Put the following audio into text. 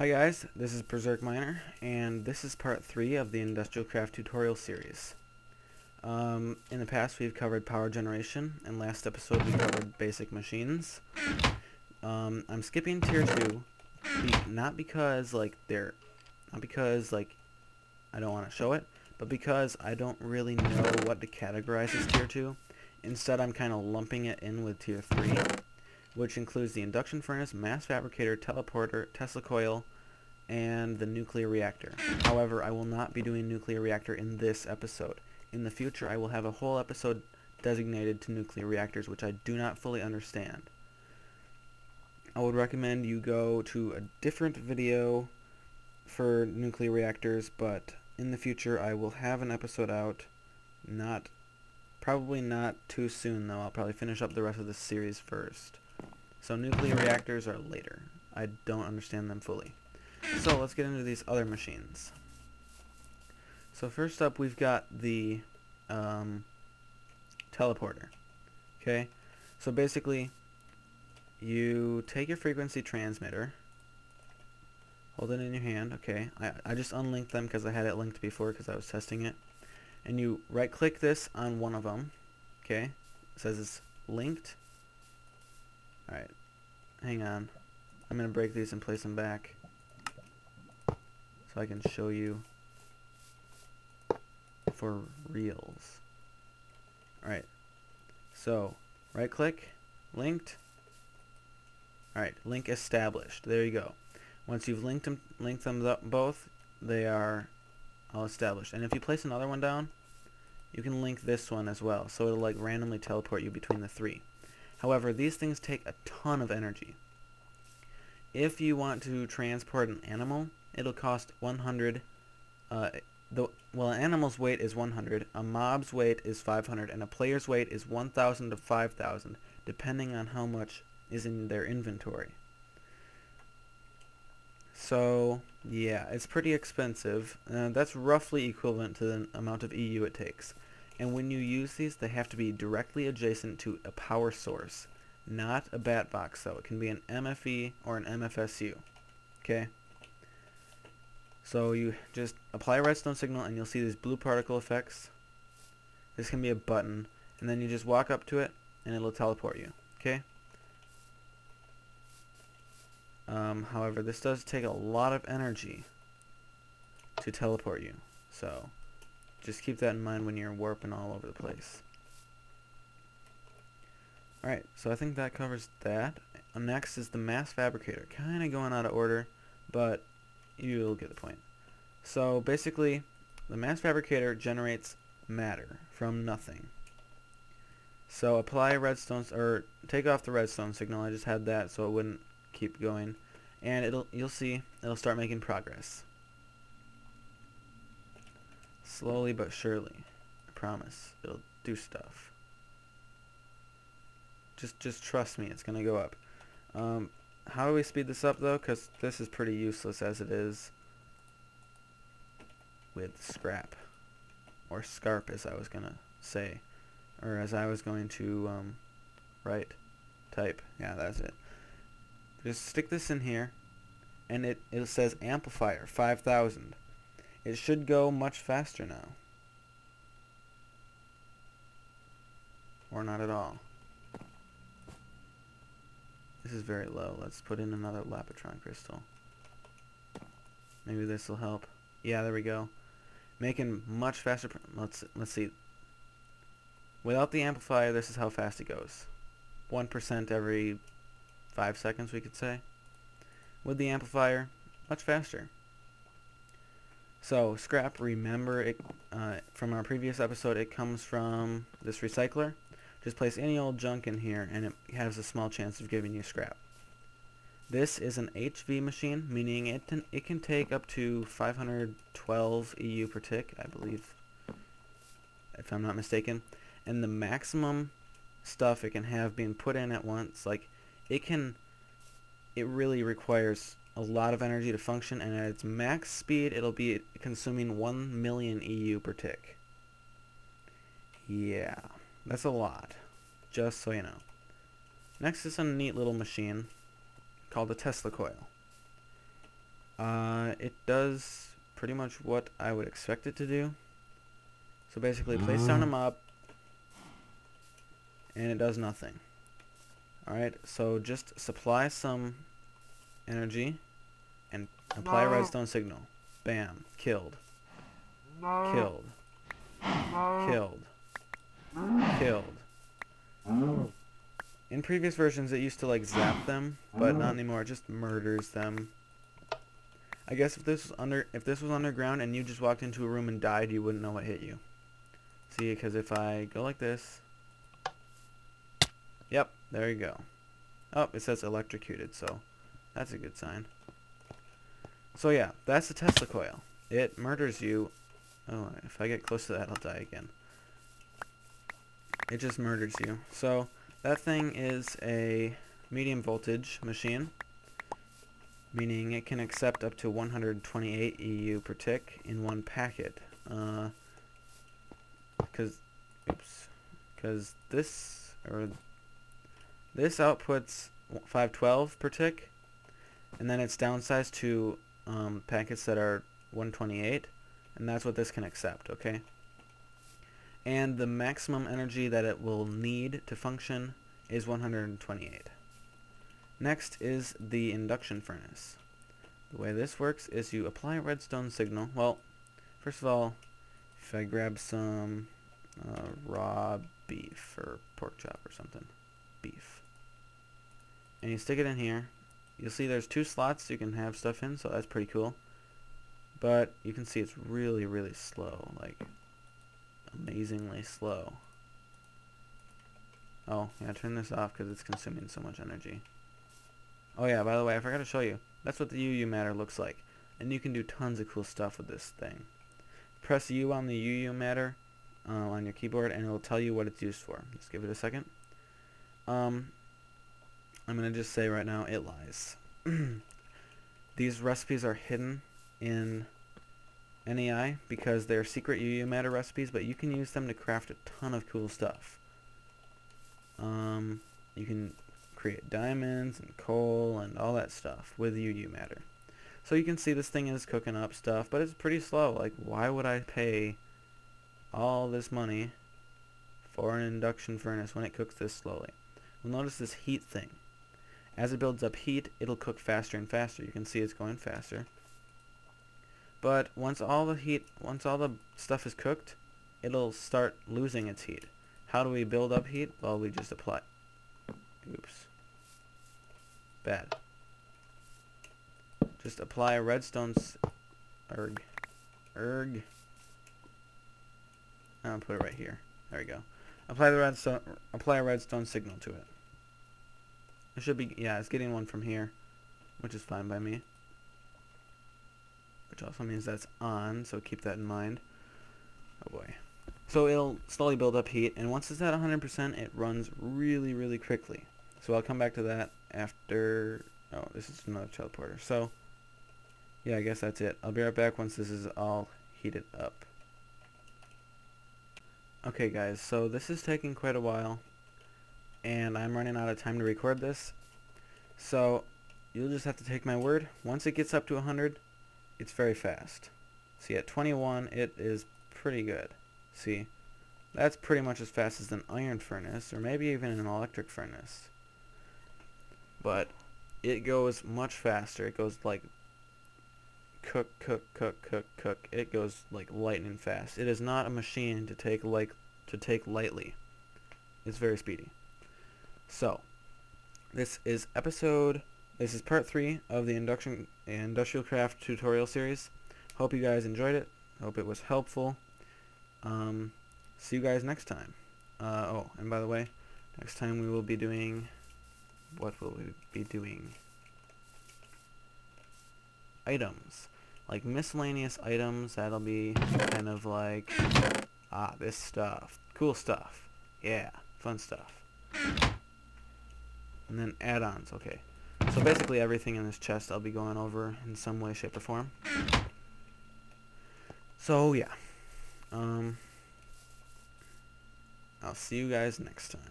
Hi guys, this is Berserk Miner, and this is part 3 of the Industrialcraft tutorial series. In the past we've covered power generation, and last episode we covered basic machines. I'm skipping tier 2, not because I don't want to show it, but because I don't really know what to categorize as tier 2. Instead I'm kind of lumping it in with tier 3. Which includes the induction furnace, mass fabricator, teleporter, Tesla coil, and the nuclear reactor. However, I will not be doing nuclear reactor in this episode. In the future, I will have a whole episode designated to nuclear reactors, which I do not fully understand. I would recommend you go to a different video for nuclear reactors, but in the future, I will have an episode out. Probably not too soon, though. I'll probably finish up the rest of this series first. So nuclear reactors are later. I don't understand them fully. So let's get into these other machines. So first up we've got the teleporter. Okay, so basically you take your frequency transmitter, hold it in your hand. Okay, I just unlinked them because I had it linked before because I was testing it. And you right click this on one of them. Okay, it says it's linked. Alright, hang on. I'm going to break these and place them back so I can show you for reals. Alright, so right click, linked. Alright, link established. There you go. Once you've linked them both, they are all established. And if you place another one down, you can link this one as well, so it'll like randomly teleport you between the three. However, these things take a ton of energy. If you want to transport an animal, it'll cost 100. An animal's weight is 100, a mob's weight is 500, and a player's weight is 1,000 to 5,000, depending on how much is in their inventory. So, yeah, it's pretty expensive. That's roughly equivalent to the amount of EU it takes. And when you use these, they have to be directly adjacent to a power source, not a bat box, though. It can be an MFE or an MFSU. Okay? So you just apply a redstone signal and you'll see these blue particle effects. This can be a button, and then you just walk up to it and it'll teleport you. Okay? However, this does take a lot of energy to teleport you. So just keep that in mind when you're warping all over the place. Alright, so I think that covers that. Next is the mass fabricator. Kind of going out of order, but you'll get the point. So basically, the mass fabricator generates matter from nothing. So apply redstones, or take off the redstone signal. I just had that so it wouldn't keep going, and you'll see it'll start making progress. Slowly but surely. I promise. It'll do stuff. Just trust me, it's gonna go up. How do we speed this up though? Because this is pretty useless as it is with scrap. Or scarp, as I was gonna say. Or as I was going to type. Yeah, that's it. Just stick this in here, and it says amplifier 5,000. It should go much faster now. Or not at all. This is very low. Let's put in another Lapotron crystal. Maybe this will help. Yeah, there we go. Making much faster. Let's see. Without the amplifier, this is how fast it goes. 1% every 5 seconds, we could say. With the amplifier, much faster. So scrap, remember it from our previous episode, it comes from this recycler. Just place any old junk in here and it has a small chance of giving you scrap. This is an HV machine, meaning it can take up to 512 EU per tick, I believe, if I'm not mistaken. And the maximum stuff it can have being put in at once, like it really requires a lot of energy to function, and at its max speed it'll be consuming 1 million EU per tick. Yeah, that's a lot, just so you know. Next is a neat little machine called a Tesla coil. It does pretty much what I would expect it to do. So basically, place down a mob, and it does nothing. Alright, so just supply some energy, and apply a redstone signal. Bam. Killed. Killed. Killed. Killed. In previous versions, it used to like zap them, but not anymore. It just murders them. I guess if this was underground and you just walked into a room and died, you wouldn't know what hit you. See, because if I go like this, yep, there you go. Oh, it says electrocuted, so that's a good sign. So yeah, that's the Tesla coil. It murders you. Oh, if I get close to that, I'll die again. It just murders you. So that thing is a medium voltage machine, meaning it can accept up to 128 EU per tick in one packet. Because this outputs 512 per tick, and then it's downsized to packets that are 128, and that's what this can accept. Okay. And the maximum energy that it will need to function is 128. Next is the induction furnace. The way this works is you apply a redstone signal. Well, first of all, if I grab some raw beef or pork chop or something, beef, and you stick it in here, you'll see there's 2 slots you can have stuff in, so that's pretty cool. But you can see it's really, really slow, like amazingly slow. Oh, yeah, turn this off because it's consuming so much energy. Oh yeah, by the way, I forgot to show you. That's what the UU matter looks like. And you can do tons of cool stuff with this thing. Press U on the UU matter on your keyboard and it'll tell you what it's used for. Just give it a second. I'm going to just say right now, it lies. These recipes are hidden in NEI because they're secret UU matter recipes, but you can use them to craft a ton of cool stuff. You can create diamonds and coal and all that stuff with UU matter. So you can see this thing is cooking up stuff, but it's pretty slow. Like, why would I pay all this money for an induction furnace when it cooks this slowly? Well, notice this heat thing. As it builds up heat, it'll cook faster and faster. You can see it's going faster. But once all the stuff is cooked, it'll start losing its heat. How do we build up heat? Well, we just apply. Oops. Bad. Just apply a redstone erg. I'll put it right here. There we go. Apply a redstone signal to it. It should be, yeah, it's getting one from here, which is fine by me. Which also means that's on, so keep that in mind. Oh boy. So it'll slowly build up heat, and once it's at 100%, it runs really, really quickly. So I'll come back to that after. Oh, this is another teleporter. So yeah, I guess that's it. I'll be right back once this is all heated up. Okay guys, so this is taking quite a while, and I'm running out of time to record this. So you'll just have to take my word. Once it gets up to 100, it's very fast. See, at 21, it is pretty good. See, that's pretty much as fast as an iron furnace, or maybe even an electric furnace. But it goes much faster. It goes like cook. It goes like lightning fast. It is not a machine to take lightly. It's very speedy. So, this is part 3 of the Industrialcraft tutorial series. Hope you guys enjoyed it. Hope it was helpful. See you guys next time. Oh, and by the way, next time we will be doing... What will we be doing? Items. Like miscellaneous items. That'll be kind of like... this stuff. Cool stuff. Yeah, fun stuff. And then add-ons. Okay. So basically everything in this chest I'll be going over in some way, shape, or form. So yeah. I'll see you guys next time.